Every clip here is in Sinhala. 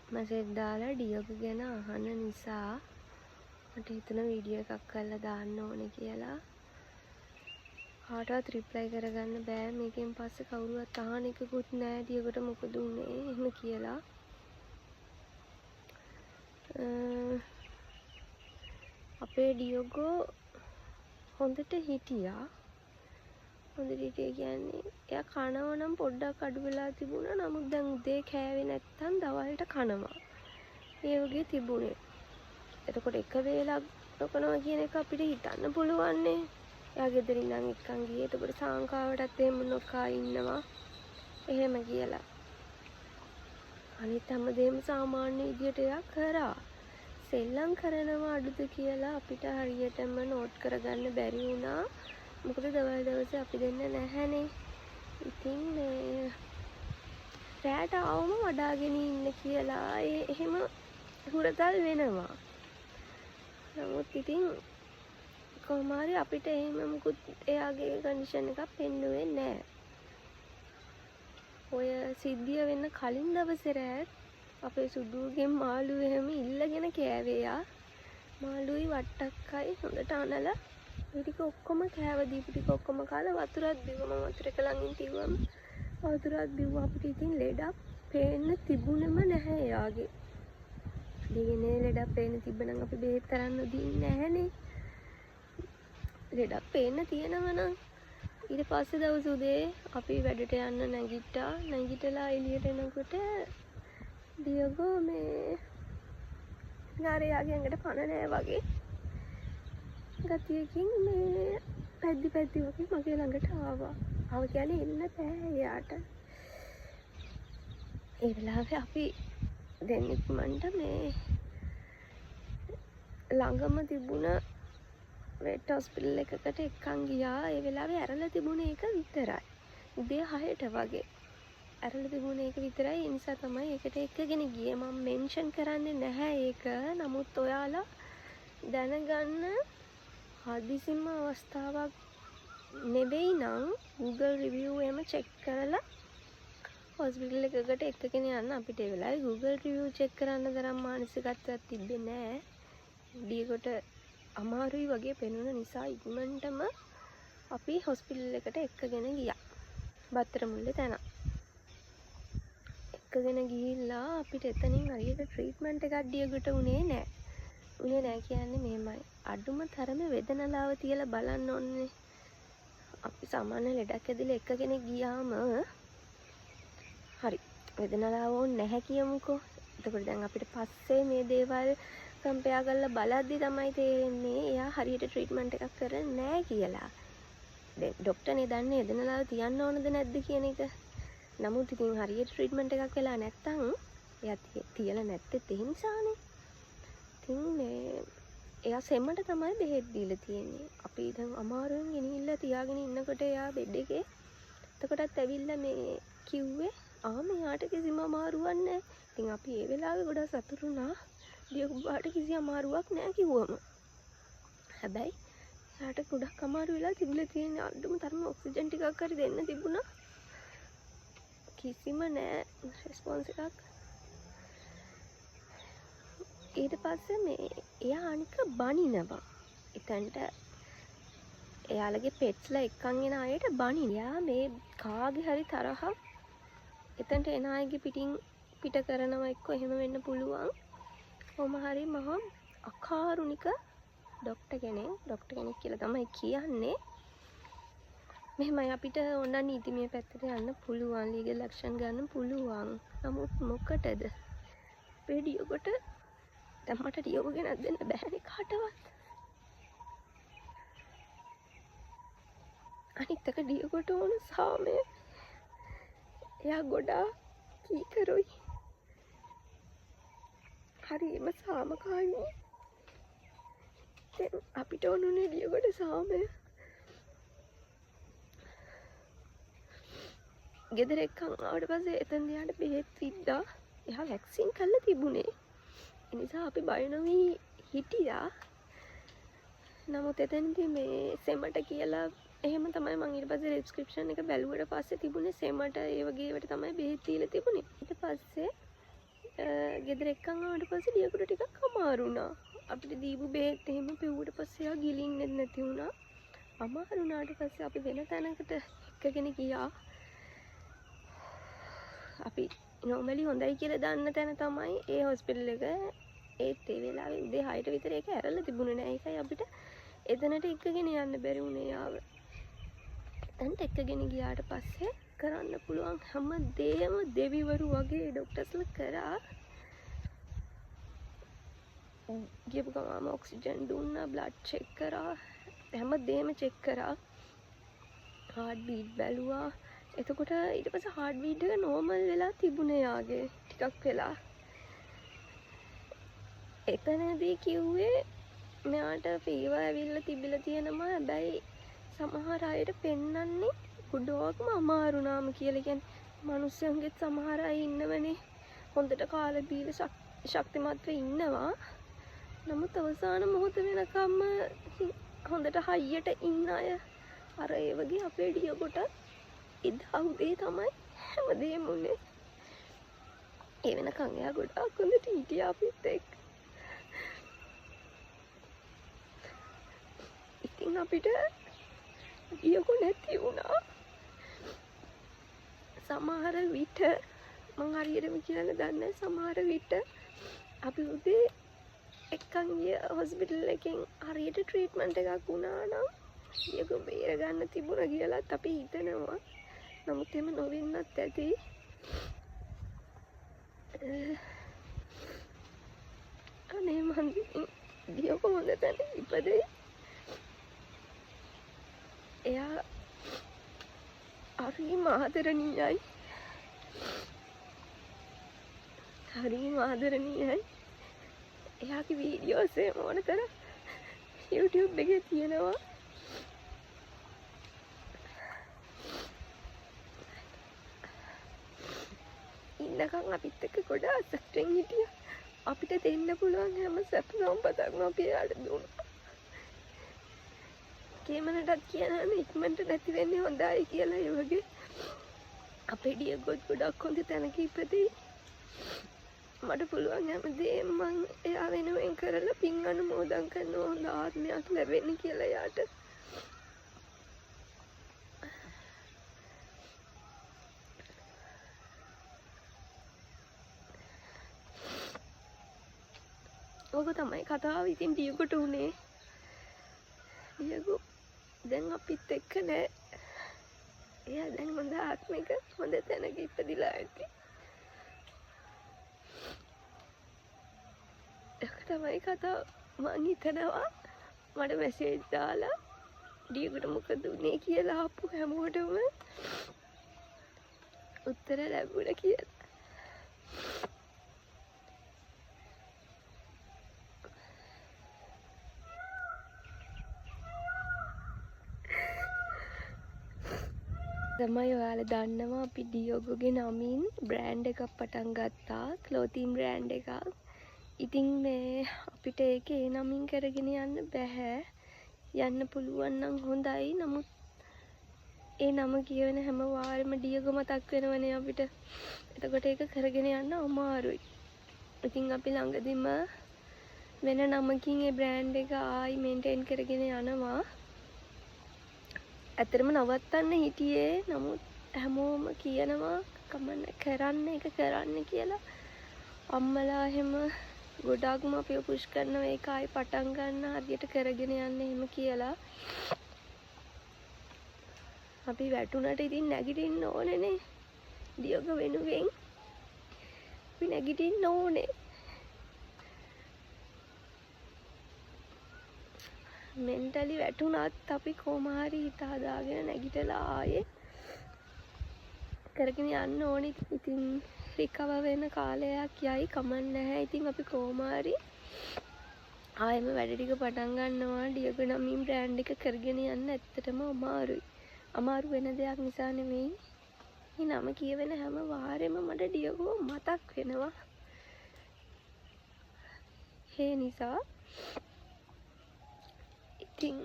මැසේජ් දාලා ඩියෝග ගැන අහන නිසා මට හිතුණා වීඩියෝ එකක් කරලා දාන්න ඕනේ කියලා. කාටවත් රිප්ලයි කරගන්න බෑ. මේකෙන් පස්සේ කවුරුවත් අහන එකකුත් නෑ ඩියෝගට මොකද උනේ එහෙම කියලා. අපේ ඩියෝගෝ හොඳට හිටියා. හොඳට හිටිය කියන්නේ එයා කනවා නම් පොඩ්ඩක් අඩු වෙලා තිබුණා. නමුත් දැන් උදේ කෑවේ නැත්තම් දවල්ට කනවා. ඒ වගේ තිබුණේ. එතකොට එක වේලක් නොකනවා කියන එක අපිට හිතන්න පුළුවන් නේ. එයා ගෙදර ඉඳන් එක්කන් ගියේ. එතකොට සංකාවටත් එහෙම නොකා ඉන්නවා. එහෙම කියලා. අනිත් හැමදේම සාමාන්‍ය විදියට එයා කරා. සෙල්ලම් කරනවා අඩුද කියලා අපිට හරියටම නෝට් කරගන්න බැරි වුණා. මොකද දවල් දවසේ අපි දෙන්න නැහැනේ. ඉතින් මේ රැට ආවම වඩාගෙන ඉන්න කියලා එහෙම හුරතල් වෙනවා. නමුත් ඉතින් කොහොම හරි අපිට එහෙම මුකුත් එයාගේ කන්ඩිෂන් එකක් පෙන්නුවේ නැහැ. ඔය සිද්ධිය වෙන්න කලින් දවසේ රැත් අපේ සුදුගේ මාළු එහෙම ඉල්ලගෙන කෑවේ යා. මාළුයි වට්ටක්කයි හොඳට අනලා ඒ ටික ඔක්කොම කෑව. දීපු ටික ඔක්කොම කාලා වතුරත් බිව්වම වතුර එක ළඟින් තියුවම වතුරත් බිව්වා. අපිට ඉතින් ලෙඩක් පේන්න තිබුණෙම නැහැ එයාගේ. දෙන්නේ ලෙඩක් පේන්න තිබ්බනම් අපි බෙහෙත් කරන්න දෙන්නේ නැහනේ. ලෙඩක් පේන්න තියෙනවා නම් ඊට පස්සේ දවස් උදේ අපි වැඩට යන්න නැගිට්ටා. නැගිටලා එළියට එනකොට ඩියෝගෝ මේ නාරයාගේ ඇඟට පණ නැහැ වගේ ගතියකින් මේ පැද්දි වගේ මගේ ළඟට ආවා. ආව කියන්නේ එන්න බෑ එයාට. ඒ වෙලාවේ අපි දෙන්නෙක් මන්ට මේ ළඟම තිබුණ වෙට් හොස්පිටල් එකකට එක්කන් ගියා. ඒ වෙලාවේ ඇරලා තිබුණේ ඒක විතරයි. උදේ 6ට වගේ ඇරලා තිබුණේ ඒක විතරයි. ඒ නිසා තමයි ඒකට එක්කගෙන ගියේ. මම මෙන්ෂන් කරන්නේ නැහැ ඒක. නමුත් ඔයාලා දැනගන්න හදිසිම අවස්ථාවක් නෙවෙයි නම් Google review එහෙම check කරලා හොස්පිටල් එකකට එක්කගෙන යන්න. අපිට ඒ වෙලාවේ Google review check කරන්න තරම් මානසිකත්වයක් තිබ්බේ නැහැ. ඩියෝගොට අමාරුයි වගේ පෙනුන නිසා ඉක්මනටම අපි හොස්පිටල් එකට එක්කගෙන ගියා. බත්තරමුල්ලේ තැන. එක්කගෙන ගිහිල්ලා අපිට එතනින් හරියට ට්‍රීට්මන්ට් එකක් ඩියෝගොට උනේ නැහැ. උනේ නැහැ කියන්නේ මෙහෙමයි. අඩුම තරමේ වේදනාව තියලා බලන්න ඕනේ. අපි සාමාන්‍ය ලෙඩක් ඇදලා එක්කගෙන ගියාම හරි වේදනාව ඕනේ නැහැ කියමුකෝ. එතකොට දැන් අපිට පස්සේ මේ දේවල් කම්පෙයා කරලා බලද්දි තමයි තේරෙන්නේ එයා හරියට ට්‍රීට්මන්ට් එකක් කරන්නේ නැහැ කියලා. දැන් ડોක්ටර්නේ දන්නේ වේදනාව තියන්න ඕනද නැද්ද කියන එක. නමුත් ඉතින් හරියට ට්‍රීට්මන්ට් එකක් වෙලා නැත්තම් එයා තියලා නැත්තේ ඒ නිසානේ. ඉතින් මේ එයා සෙම්මට තමයි බෙහෙත් දීලා තියෙන්නේ. අපි දැන් අමාරුවෙන් ගෙනිහිල්ලා තියාගෙන ඉන්නකොට එයා බෙඩ් එකේ එතකොටත් ඇවිල්ලා මේ කිව්වේ මෙයාට කිසිම අමාරුවක් නැහැ. ඉතින් අපි ඒ වෙලාවේ ගොඩක් සතුටු වුණා. ඩියෝගොට කිසි අමාරුවක් නැහැ කිව්වම. හැබැයි එයාට ගොඩක් අමාරු වෙලා තිබිලා තියෙන අඩුම තරමේ ඔක්සිජන් ටිකක් හරි දෙන්න තිබුණා. කිසිම නෑ රෙස්පොන්ස් එකක්. ඊට පස්සේ මේ එයා අනික බනිනවා. එතනට එයාලගේ පෙට්ස්ලා එක්කන් එන අයට බනිනවා. මේ කාගේ හරි තරහක් එතනට එන අයගේ පිට කරනවා එක්ක එහෙම වෙන්න පුළුවන්. කොහොම හරි මහා අකාරුණික ડોක්ටර් කෙනෙක් කියලා තමයි කියන්නේ. මෙහෙමයි අපිට ඕන නීතිමය පැත්තට යන්න පුළුවන්. ලීගල් ඇක්ෂන් ගන්න පුළුවන්. නමුත් මොකටද? අපේ ඩියෝගොට දැන් මට ඩියෝගෝ ගෙනත් දෙන්න බෑනේ කාටවත්. අනිත් එක ඩියෝගොට ඕන සාමය. එයා ගොඩාක් කීකරුයි. හරිම සාමකාමී. දැන් අපිට ඕනුනේ ඩියෝගොට සාමය. ගෙදර එක්කන් ආවට පස්සේ එතන දිහාට බෙහෙත් විද්දා. එයා වැක්සින් කරලා තිබුණේ. ඒ නිසා අපි බය නොවි හිටියා. නමුත් එතනදී මේ සෙමට කියලා එහෙම තමයි මම ඊට පස්සේ ප්‍රෙස්ක්‍රිප්ෂන් එක බැලුවට පස්සේ තිබුණේ සෙමට ඒ වගේ ඒවට තමයි බෙහෙත් දීලා තිබුණේ. ඊට පස්සේ ගෙදර එක්කන් ආවට පස්සේ ඩියගොට ටිකක් අමාරු වුණා. අපිට දීපු බෙහෙත් එහෙම පිව්වට පස්සේ එයා ගිලින්නේ නැති වුණා. අමාරු වුණාට පස්සේ අපි වෙන තැනකට එක්කගෙන ගියා. අපි නොමලි හොඳයි කියලා දන්න තැන තමයි ඒ හොස්පිටල් එක. ඒත් ඒ වෙලාවේ උදේ 6ට විතර ඒක ඇරලා තිබුණේ නෑ. ඒකයි අපිට එතනට එක්කගෙන යන්න බැරි වුණේ යාව. එතනට එක්කගෙන ගියාට පස්සේ කරන්න පුළුවන් හැම දෙයක්ම දෙවිවරු වගේ ડોක්ටර්ස්ලා කරා. ගියපු ගමන් ඔක්සිජන් දුන්නා, බ්ලඩ් චෙක් කරා, හැම දෙයක්ම චෙක් කරා. හાર્ට් බීට් බැලුවා. එතකොට ඊට පස්සේ හાર્ට් බීට් එක නෝමල් වෙලා තිබුණේ යාගේ ටිකක් වෙලා. එතනදී කිව්වේ මෙයාට ෆීවර් ඇවිල්ලා තිබිලා තියෙනවා. හැබැයි සමහර අයට පෙන්වන්නේ ගොඩක්ම අමාරු නාම කියලා. කියන්නේ මිනිස්සුන්ගෙත් සමහර අය ඉන්නවනේ හොඳට කාලා බීලා ශක්තිමත්ව ඉන්නවා. නමුත් අවසාන මොහොත වෙනකම්ම හොඳට හයියට ඉන්න අය අර ඒ වගේ අපේ ඩියගොට එදා උදේ තමයි හැමදේම උනේ. ඒ වෙනකන් එයා ගොඩාක් හොඳට හිටියා අපිත් එක්ක. ඉතින් අපිට ඩියගො නැති වුණා. සමහර විට මං හරියටම කියන්න දන්නේ සමහර විට අපි උදේ එක්කන් ගිය හොස්පිටල් එකෙන් හරියට ට්‍රීට්මන්ට් එකක් වුණා නම් ඩියගො බේර ගන්න තිබුණා කියලාත් අපි හිතනවා. නමුත් එහෙම නොවෙන්නත් ඇති. අනේ මං ඩියගො හොඳ තැන ඉපදෙයි. එයා හරිම ආදරණීයයි. හරිම ආදරණීයයි. එයාගේ වීඩියෝස් මොනතර YouTube එකේ තියෙනවා. ඉන්නකම් අපිත් එක්ක ගොඩාක් සතුටින් හිටියා. අපිට දෙන්න පුළුවන් හැම සැප සම්පතක්ම අපි එයාට දුන්නා. කේමනටත් කියනවානේ ඉක්මනට නැති වෙන්නේ හොඳයි කියලා. ඒ වගේ අපේ ඩියගොත් ගොඩක් හොඳ තැනක ඉපදී. මට පුළුවන් හැමදේම මං එයා වෙනුවෙන් කරලා පින් අනුමෝදන් කරනවා හොඳ ආත්මයක් ලැබෙන්න කියලා එයාට. ඕක තමයි කතාව. ඉතින් ඩියගොට උනේ. ඩියගො දැන් අපිත් එක්ක නෑ. එයා දැන් හොඳ ආත්මික හොඳ තැනක ඉපදිලා ඇති. ඒක තමයි කතාව. මං හිතනවා මට මැසේජ් දාලා ඩියගොට මොකද උනේ කියලා ආපු හැමෝටම උත්තර ලැබුණා කියලා. තමයි ඔයාලා දන්නවා අපි ඩියගොගේ නමින් බ්‍රෑන්ඩ් එකක් පටන් ගත්තා. ක්ලෝතින් බ්‍රෑන්ඩ් එකක්. ඉතින් මේ අපිට ඒක ඒ නමින් කරගෙන යන්න බෑ. යන්න පුළුවන් නම් හොඳයි. නමුත් ඒ නම කියවන හැම වාරෙම ඩියගො මතක් වෙනවනේ අපිට. එතකොට ඒක කරගෙන යන්න අමාරුයි. ඉතින් අපි ළඟදිම වෙන නමකින් ඒ බ්‍රෑන්ඩ් එක ආයි මේන්ටේන් කරගෙන යනවා. ඇත්තටම නවත්තන්න හිටියේ. නමුත් හැමෝම කියනවා කමන්න කරන්න එක කරන්න කියලා. අම්මලා එහෙම ගොඩාක්ම අපිව පුෂ් කරනවා ඒක ආයි පටන් ගන්න හරියට කරගෙන යන්න එහෙම කියලා. අපි වැටුණට ඉතින් නැගිටින්න ඕනේනේ. ඩියගො වෙනුවෙන් අපි නැගිටින්න ඕනේ. මෙන්ටලි වැටුණත් අපි කොහොම හරි හිත හදාගෙන නැගිටලා ආයේ කරගෙන යන්න ඕනේ. ඉතින් රිකවර් වෙන කාලයක් යයි කමක් නැහැ. ඉතින් අපි කොහොම හරි ආයෙම වැඩ ටික පටන් ගන්නවා. ඩියගො නමින් බ්‍රෑන්ඩ් එක කරගෙන යන්න ඇත්තටම අමාරුයි. අමාරු වෙන දෙයක් නිසා නෙමෙයි. මේ නම කියවෙන හැම වාරෙම මට ඩියගො මතක් වෙනවා. ඒ නිසා ඉතින්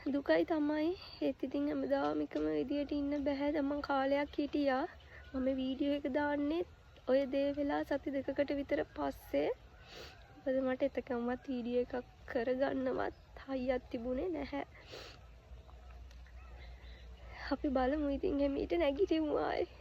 දුකයි තමයි. ඒත් ඉතින් හැමදාම එකම විදියට ඉන්න බෑ. දැන් මං කාලයක් හිටියා. මම වීඩියෝ එක දාන්නේ ඔය දේ වෙලා සති 2කට විතර පස්සේ. මොකද මට එතකම්වත් වීඩියෝ එකක් කරගන්නවත් හයියක් තිබුණේ නැහැ. අපි බලමු ඉතින් එමීට නැගිටිමු ආයේ.